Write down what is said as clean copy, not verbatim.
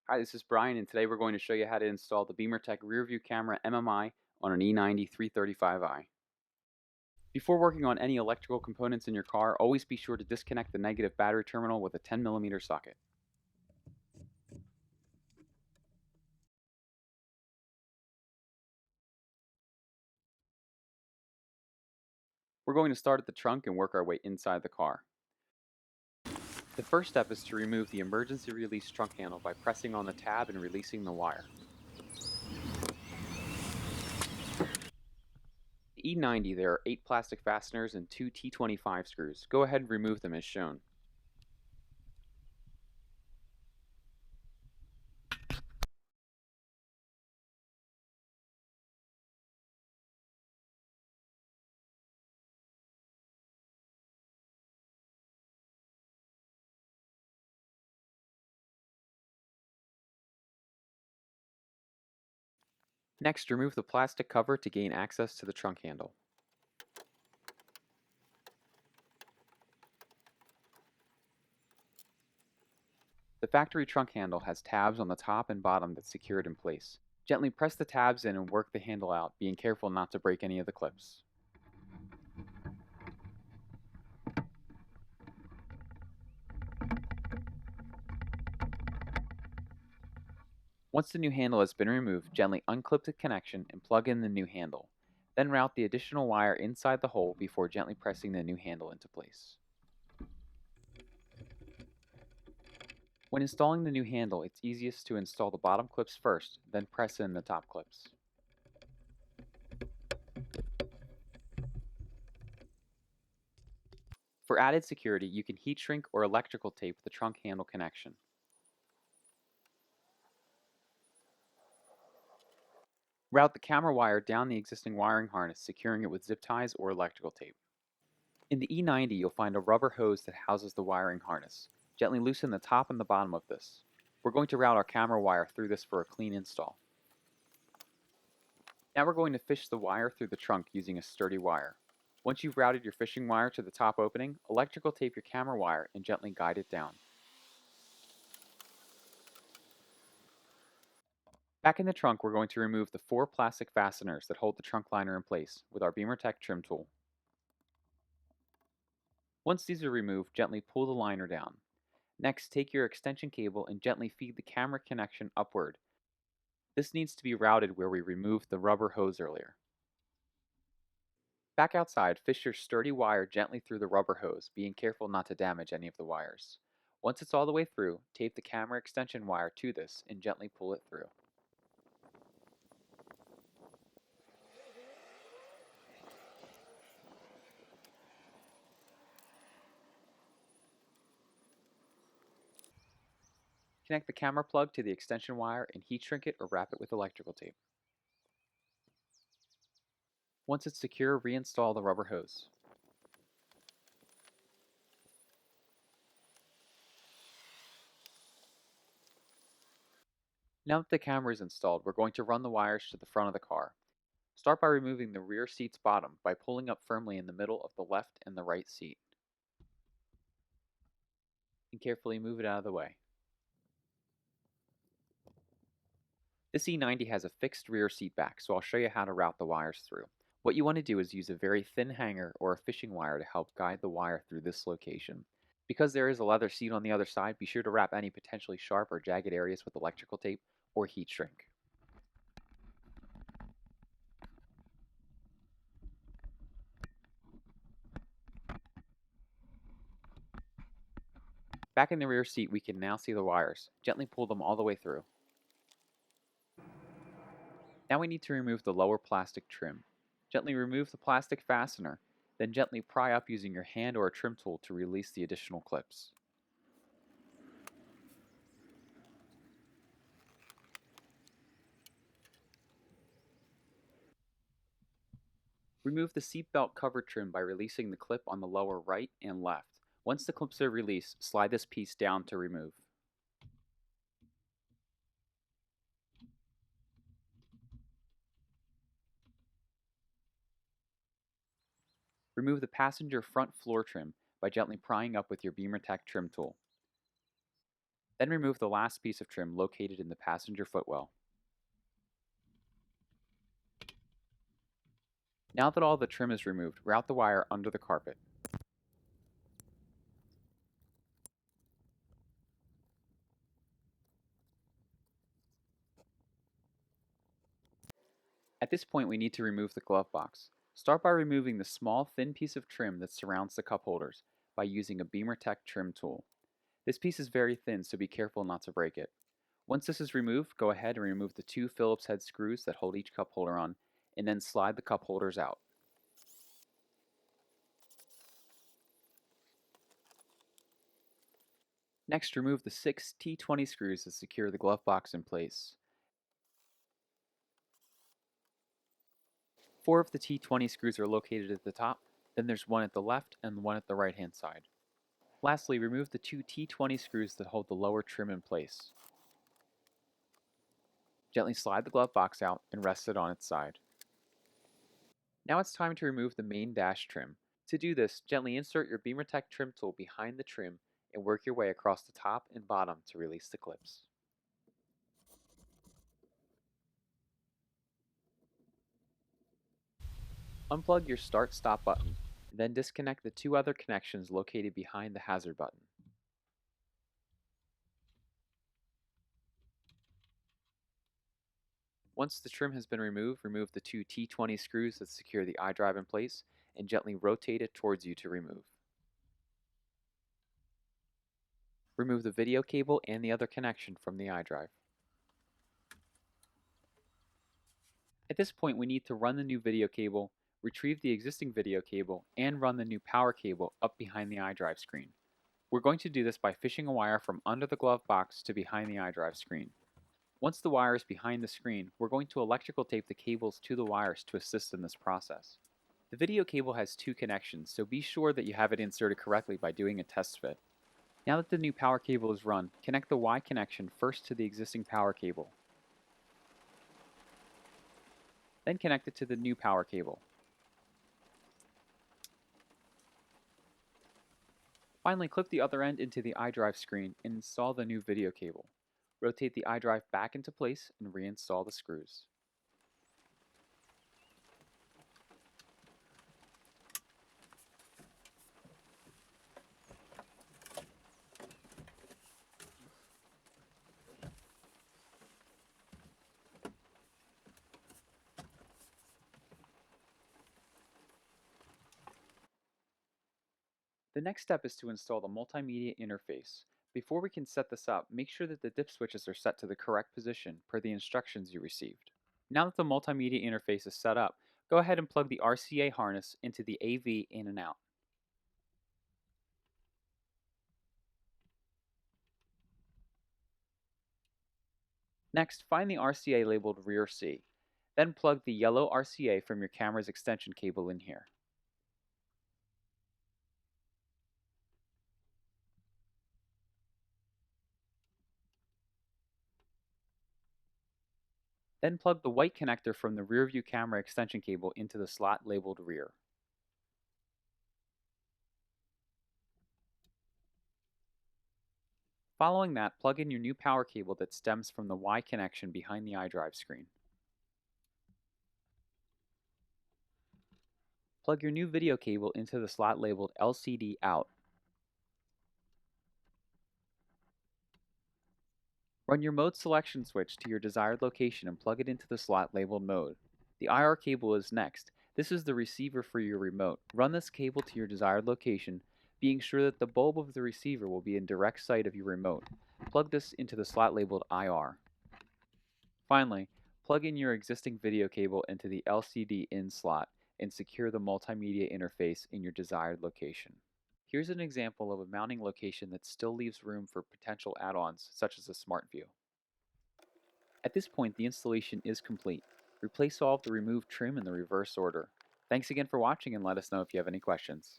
Hi, this is Brian, and today we're going to show you how to install the bimmer-tech rearview camera MMI on an E90 335i. Before working on any electrical components in your car, always be sure to disconnect the negative battery terminal with a 10mm socket. We're going to start at the trunk and work our way inside the car. The first step is to remove the emergency release trunk handle by pressing on the tab and releasing the wire. The E90, there are 8 plastic fasteners and 2 T25 screws. Go ahead and remove them as shown. Next, remove the plastic cover to gain access to the trunk handle. The factory trunk handle has tabs on the top and bottom that secure it in place. Gently press the tabs in and work the handle out, being careful not to break any of the clips. Once the new handle has been removed, gently unclip the connection and plug in the new handle. Then route the additional wire inside the hole before gently pressing the new handle into place. When installing the new handle, it's easiest to install the bottom clips first, then press in the top clips. For added security, you can heat shrink or electrical tape the trunk handle connection. Route the camera wire down the existing wiring harness, securing it with zip ties or electrical tape. In the E90, you'll find a rubber hose that houses the wiring harness. Gently loosen the top and the bottom of this. We're going to route our camera wire through this for a clean install. Now we're going to fish the wire through the trunk using a sturdy wire. Once you've routed your fishing wire to the top opening, electrical tape your camera wire and gently guide it down. Back in the trunk, we're going to remove the 4 plastic fasteners that hold the trunk liner in place with our bimmer-tech trim tool. Once these are removed, gently pull the liner down. Next, take your extension cable and gently feed the camera connection upward. This needs to be routed where we removed the rubber hose earlier. Back outside, fish your sturdy wire gently through the rubber hose, being careful not to damage any of the wires. Once it's all the way through, tape the camera extension wire to this and gently pull it through. Connect the camera plug to the extension wire and heat shrink it or wrap it with electrical tape. Once it's secure, reinstall the rubber hose. Now that the camera is installed, we're going to run the wires to the front of the car. Start by removing the rear seat's bottom by pulling up firmly in the middle of the left and the right seat. And carefully move it out of the way. This E90 has a fixed rear seat back, so I'll show you how to route the wires through. What you want to do is use a very thin hanger or a fishing wire to help guide the wire through this location. Because there is a leather seat on the other side, be sure to wrap any potentially sharp or jagged areas with electrical tape or heat shrink. Back in the rear seat, we can now see the wires. Gently pull them all the way through. Now we need to remove the lower plastic trim. Gently remove the plastic fastener, then gently pry up using your hand or a trim tool to release the additional clips. Remove the seatbelt cover trim by releasing the clip on the lower right and left. Once the clips are released, slide this piece down to remove. Remove the passenger front floor trim by gently prying up with your bimmer-tech trim tool. Then remove the last piece of trim located in the passenger footwell. Now that all the trim is removed, route the wire under the carpet. At this point, we need to remove the glove box. Start by removing the small, thin piece of trim that surrounds the cup holders by using a bimmer-tech trim tool. This piece is very thin, so be careful not to break it. Once this is removed, go ahead and remove the two Phillips head screws that hold each cup holder on, and then slide the cup holders out. Next, remove the 6 T20 screws that secure the glove box in place. 4 of the T20 screws are located at the top, then there's one at the left and one at the right hand side. Lastly, remove the 2 T20 screws that hold the lower trim in place. Gently slide the glove box out and rest it on its side. Now it's time to remove the main dash trim. To do this, gently insert your bimmer-tech trim tool behind the trim and work your way across the top and bottom to release the clips. Unplug your start-stop button, then disconnect the two other connections located behind the hazard button. Once the trim has been removed, remove the two T20 screws that secure the iDrive in place and gently rotate it towards you to remove. Remove the video cable and the other connection from the iDrive. At this point, we need to run the new video cable, retrieve the existing video cable, and run the new power cable up behind the iDrive screen. We're going to do this by fishing a wire from under the glove box to behind the iDrive screen. Once the wire is behind the screen, we're going to electrical tape the cables to the wires to assist in this process. The video cable has two connections, so be sure that you have it inserted correctly by doing a test fit. Now that the new power cable is run, connect the Y connection first to the existing power cable. Then connect it to the new power cable. Finally, clip the other end into the iDrive screen and install the new video cable. Rotate the iDrive back into place and reinstall the screws. The next step is to install the multimedia interface. Before we can set this up, make sure that the dip switches are set to the correct position per the instructions you received. Now that the multimedia interface is set up, go ahead and plug the RCA harness into the AV in and out. Next, find the RCA labeled rear C. Then plug the yellow RCA from your camera's extension cable in here. Then plug the white connector from the rear view camera extension cable into the slot labeled rear. Following that, plug in your new power cable that stems from the Y connection behind the iDrive screen. Plug your new video cable into the slot labeled LCD out. Run your mode selection switch to your desired location and plug it into the slot labeled mode. The IR cable is next. This is the receiver for your remote. Run this cable to your desired location, being sure that the bulb of the receiver will be in direct sight of your remote. Plug this into the slot labeled IR. Finally, plug in your existing video cable into the LCD in slot and secure the multimedia interface in your desired location. Here's an example of a mounting location that still leaves room for potential add-ons such as a smart view. At this point, the installation is complete. Replace all of the removed trim in the reverse order. Thanks again for watching and let us know if you have any questions.